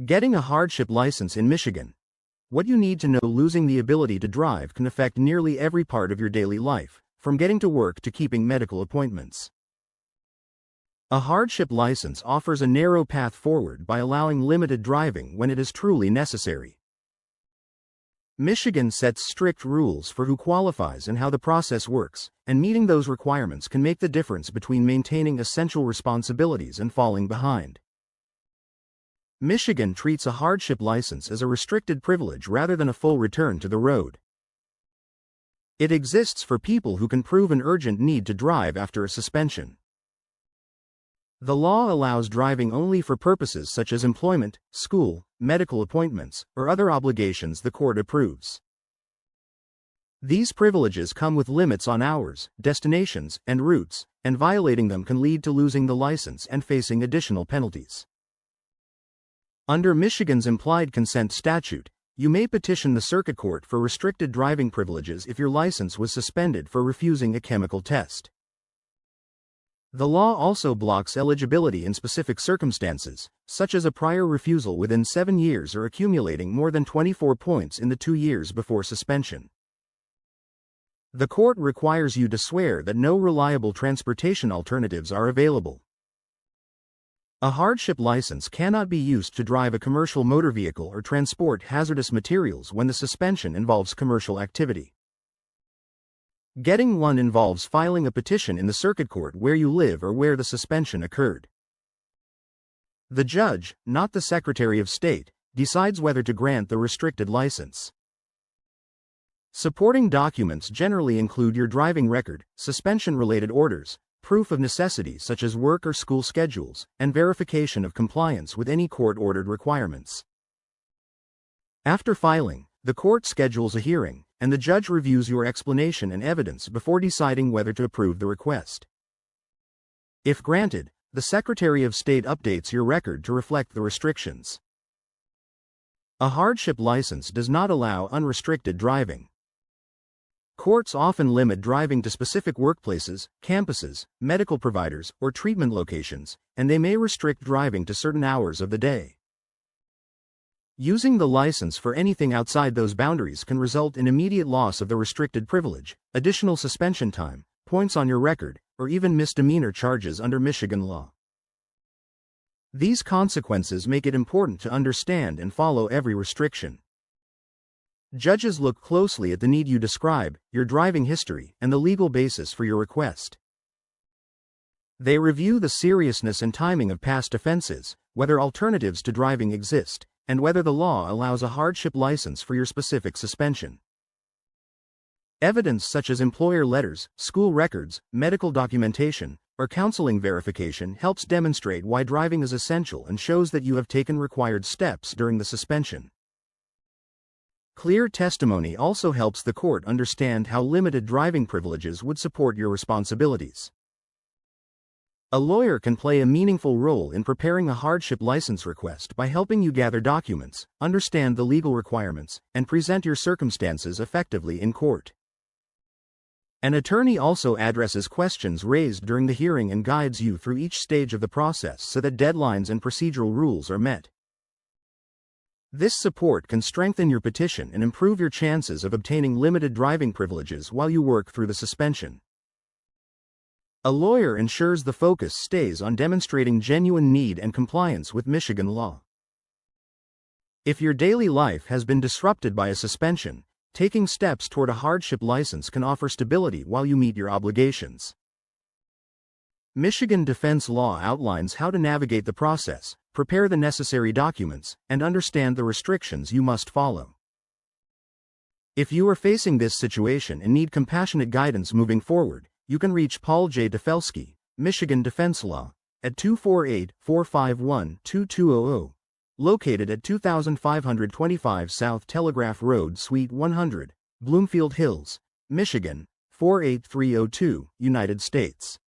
Getting a hardship license in Michigan. What you need to know: losing the ability to drive can affect nearly every part of your daily life, from getting to work to keeping medical appointments. A hardship license offers a narrow path forward by allowing limited driving when it is truly necessary. Michigan sets strict rules for who qualifies and how the process works, and meeting those requirements can make the difference between maintaining essential responsibilities and falling behind. Michigan treats a hardship license as a restricted privilege rather than a full return to the road. It exists for people who can prove an urgent need to drive after a suspension. The law allows driving only for purposes such as employment, school, medical appointments, or other obligations the court approves. These privileges come with limits on hours, destinations, and routes, and violating them can lead to losing the license and facing additional penalties. Under Michigan's implied consent statute, you may petition the circuit court for restricted driving privileges if your license was suspended for refusing a chemical test. The law also blocks eligibility in specific circumstances, such as a prior refusal within 7 years or accumulating more than 24 points in the 2 years before suspension. The court requires you to swear that no reliable transportation alternatives are available. A hardship license cannot be used to drive a commercial motor vehicle or transport hazardous materials when the suspension involves commercial activity. Getting one involves filing a petition in the circuit court where you live or where the suspension occurred. The judge, not the Secretary of State, decides whether to grant the restricted license. Supporting documents generally include your driving record, suspension-related orders, proof of necessity such as work or school schedules, and verification of compliance with any court-ordered requirements. After filing, the court schedules a hearing, and the judge reviews your explanation and evidence before deciding whether to approve the request. If granted, the Secretary of State updates your record to reflect the restrictions. A hardship license does not allow unrestricted driving. Courts often limit driving to specific workplaces, campuses, medical providers, or treatment locations, and they may restrict driving to certain hours of the day. Using the license for anything outside those boundaries can result in immediate loss of the restricted privilege, additional suspension time, points on your record, or even misdemeanor charges under Michigan law. These consequences make it important to understand and follow every restriction. Judges look closely at the need you describe, your driving history, and the legal basis for your request. They review the seriousness and timing of past offenses, whether alternatives to driving exist, and whether the law allows a hardship license for your specific suspension. Evidence such as employer letters, school records, medical documentation, or counseling verification helps demonstrate why driving is essential and shows that you have taken required steps during the suspension. Clear testimony also helps the court understand how limited driving privileges would support your responsibilities. A lawyer can play a meaningful role in preparing a hardship license request by helping you gather documents, understand the legal requirements, and present your circumstances effectively in court. An attorney also addresses questions raised during the hearing and guides you through each stage of the process so that deadlines and procedural rules are met. This support can strengthen your petition and improve your chances of obtaining limited driving privileges while you work through the suspension. A lawyer ensures the focus stays on demonstrating genuine need and compliance with Michigan law. If your daily life has been disrupted by a suspension, taking steps toward a hardship license can offer stability while you meet your obligations. Michigan defense law outlines how to navigate the process, prepare the necessary documents, and understand the restrictions you must follow. If you are facing this situation and need compassionate guidance moving forward, you can reach Paul J. Tafelski, Michigan Defense Law, at 248-451-2200, located at 2525 South Telegraph Road, Suite 100, Bloomfield Hills, Michigan, 48302, United States.